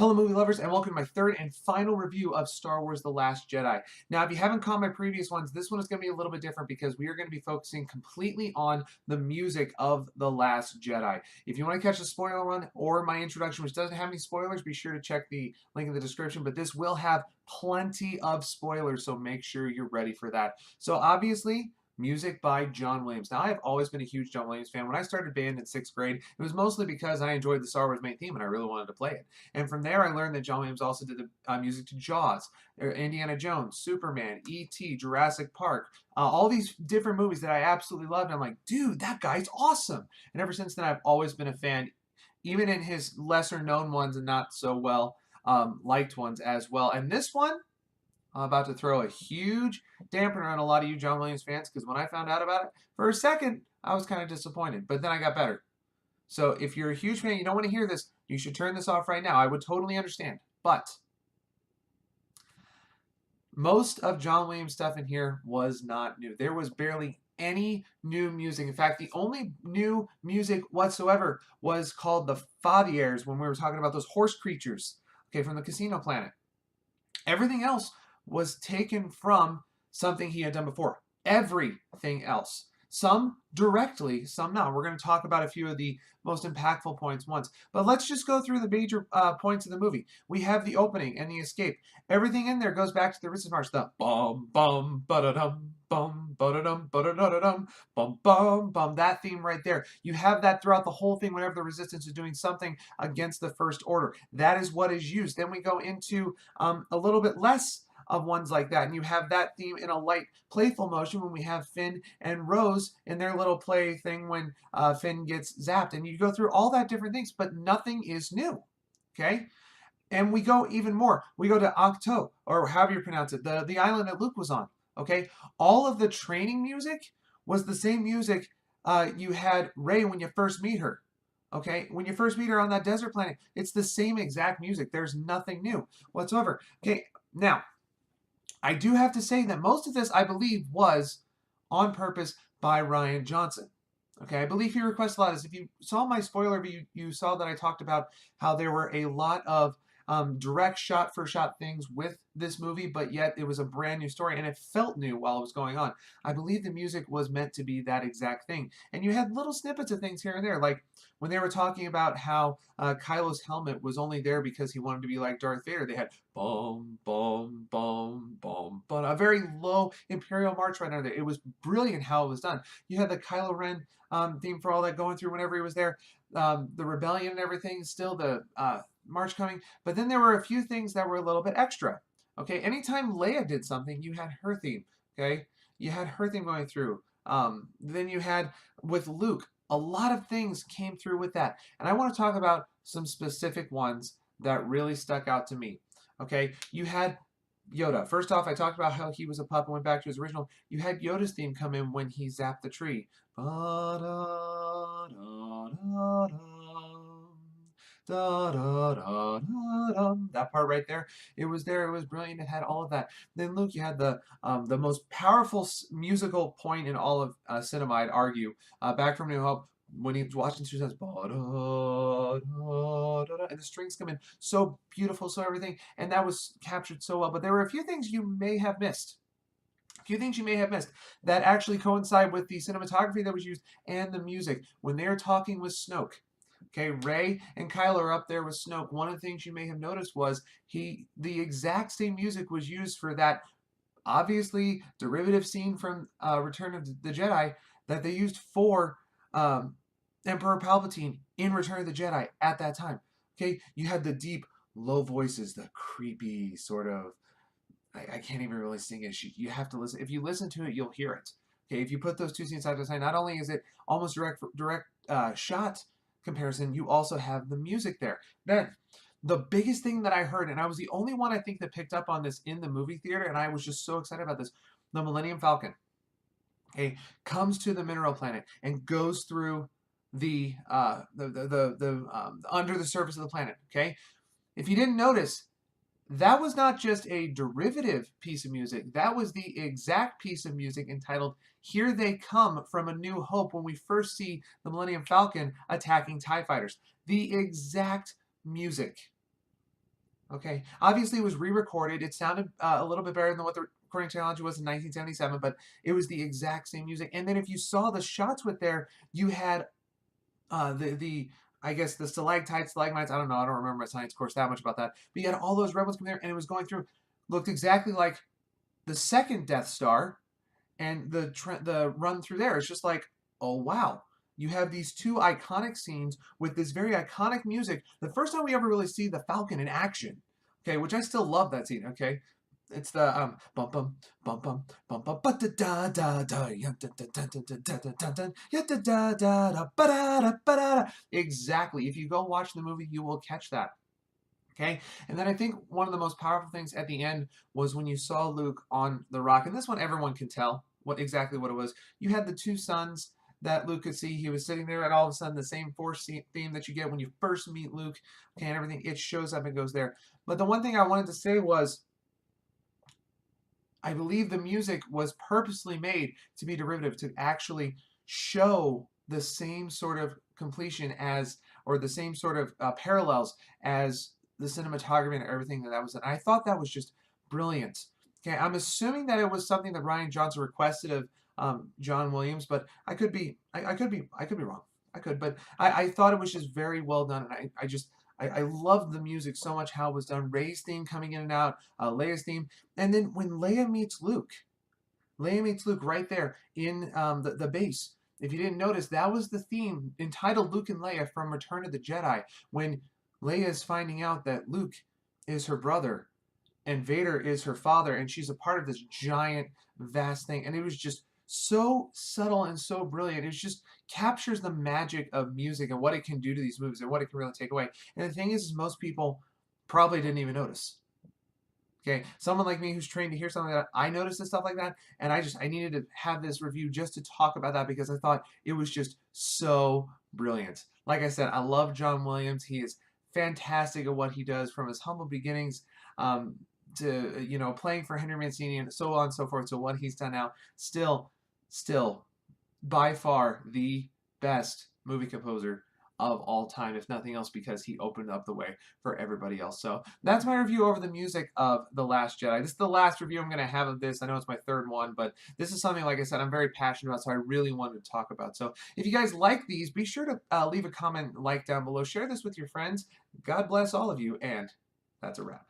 Hello, movie lovers, and welcome to my third and final review of Star Wars The Last Jedi. Now, if you haven't caught my previous ones, this one is going to be a little bit different because we are going to be focusing completely on the music of The Last Jedi. If you want to catch the spoiler one or my introduction, which doesn't have any spoilers, be sure to check the link in the description, but this will have plenty of spoilers, so make sure you're ready for that. So, obviously, music by John Williams. Now, I have always been a huge John Williams fan. When I started band in 6th grade, it was mostly because I enjoyed the Star Wars main theme and I really wanted to play it. And from there, I learned that John Williams also did the music to Jaws, Indiana Jones, Superman, E.T., Jurassic Park, all these different movies that I absolutely loved. And I'm like, dude, that guy's awesome. And ever since then, I've always been a fan, even in his lesser known ones and not so well liked ones as well. And this one, I'm about to throw a huge dampener on a lot of you John Williams fans because when I found out about it, for a second, I was kind of disappointed. But then I got better. So if you're a huge fan, you don't want to hear this, you should turn this off right now. I would totally understand. But most of John Williams' stuff in here was not new. There was barely any new music. In fact, the only new music whatsoever was called the Fathiers when we were talking about those horse creatures, okay, from the Casino Planet. Everything else was taken from something he had done before. Everything else. Some directly, some not. We're going to talk about a few of the most impactful points once. But let's just go through the major points of the movie. We have the opening and the escape. Everything in there goes back to the Resistance March. The bum bum ba-da-dum bum ba-da-dum ba-da-da-da-dum bum bum bum. That theme right there. You have that throughout the whole thing whenever the Resistance is doing something against the First Order. That is what is used. Then we go into a little bit less of ones like that. And you have that theme in a light, playful motion when we have Finn and Rose in their little play thing when Finn gets zapped. And you go through all that different things, but nothing is new. Okay? And we go even more. We go to Octo, or however you pronounce it, the island that Luke was on. Okay? All of the training music was the same music you had Rey when you first meet her. Okay, when you first meet her on that desert planet, it's the same exact music. There's nothing new whatsoever. Okay, now, I do have to say that most of this, I believe, was on purpose by Rian Johnson. Okay, I believe he requested a lot of this. If you saw my spoiler review, you saw that I talked about how there were a lot of direct shot-for-shot things with this movie, but yet it was a brand new story, and it felt new while it was going on. I believe the music was meant to be that exact thing. And you had little snippets of things here and there, like when they were talking about how Kylo's helmet was only there because he wanted to be like Darth Vader, they had boom, boom, boom, boom, but a very low Imperial March right under there. It was brilliant how it was done. You had the Kylo Ren theme for all that going through whenever he was there, the rebellion and everything, still the March coming, but then there were a few things that were a little bit extra. Okay, anytime Leia did something, you had her theme. Okay, you had her theme going through. Then you had with Luke, a lot of things came through with that, and I want to talk about some specific ones that really stuck out to me. Okay, you had Yoda. First off, I talked about how he was a pup and went back to his original. You had Yoda's theme come in when he zapped the tree. Da, da, da, da, da. That part right there, it was there. It was brilliant. It had all of that. Then Luke, you had the most powerful musical point in all of cinema, I'd argue, back from New Hope, when he was watching two says, and the strings come in so beautiful, so everything, and that was captured so well. But there were a few things you may have missed. A few things you may have missed that actually coincide with the cinematography that was used and the music. When they're talking with Snoke, okay, Rey and Kylo are up there with Snoke. One of the things you may have noticed was the exact same music was used for that obviously derivative scene from Return of the Jedi that they used for Emperor Palpatine in Return of the Jedi at that time. Okay, you had the deep, low voices, the creepy sort of, I can't even really sing it. You have to listen. If you listen to it, you'll hear it. Okay, if you put those two scenes side by side, not only is it almost direct shot comparison, you also have the music there. Then, the biggest thing that I heard, and I was the only one I think that picked up on this in the movie theater, and I was just so excited about this, the Millennium Falcon, okay, comes to the mineral planet and goes through the under the surface of the planet. Okay, if you didn't notice, that was not just a derivative piece of music. That was the exact piece of music entitled Here They Come from A New Hope when we first see the Millennium Falcon attacking TIE fighters. The exact music. Okay, obviously it was re-recorded. It sounded a little bit better than what the recording technology was in 1977, but it was the exact same music. And then if you saw the shots with there, you had the I guess the stalactites, stalagmites. I don't know. I don't remember my science course that much about that. But you had all those red ones come there, and it was going through, looked exactly like the second Death Star, and the run through there. It's just like, oh wow. You have these two iconic scenes with this very iconic music. The first time we ever really see the Falcon in action, okay, which I still love that scene. Okay, it's the bum bum bum bum bum bum ba da da da da ya da da da da da da da da ya da da da da ba da da ba da. Exactly. If you go watch the movie, you will catch that. Okay, and then I think one of the most powerful things at the end was when you saw Luke on the rock, and this one everyone can tell exactly what it was. You had the two suns that Luke could see. He was sitting there, and all of a sudden, the same Force theme that you get when you first meet Luke, okay, and everything, it shows up and goes there. But the one thing I wanted to say was, I believe the music was purposely made to be derivative, to actually show the same sort of completion as, or the same sort of parallels as the cinematography and everything that was. And I thought that was just brilliant. Okay, I'm assuming that it was something that Ryan Johnson requested of John Williams, but I could be wrong. I could, but I thought it was just very well done, and I loved the music so much, how it was done. Rey's theme coming in and out, Leia's theme, and then when Leia meets Luke right there in the base. If you didn't notice, that was the theme entitled Luke and Leia from Return of the Jedi, when Leia is finding out that Luke is her brother and Vader is her father, and she's a part of this giant, vast thing. And it was just so subtle and so brilliant. It just captures the magic of music and what it can do to these movies and what it can really take away. And the thing is most people probably didn't even notice. Okay, someone like me who's trained to hear something like that, I noticed this stuff like that, and I needed to have this review just to talk about that because I thought it was just so brilliant. Like I said, I love John Williams. He is fantastic at what he does from his humble beginnings to playing for Henry Mancini and so on and so forth. So what he's done now, still by far the best movie composer of all time, if nothing else, because he opened up the way for everybody else. So that's my review over the music of The Last Jedi. This is the last review I'm going to have of this. I know it's my third one, but this is something, like I said, I'm very passionate about, so I really wanted to talk about. So if you guys like these, be sure to leave a comment, like down below. Share this with your friends. God bless all of you, and that's a wrap.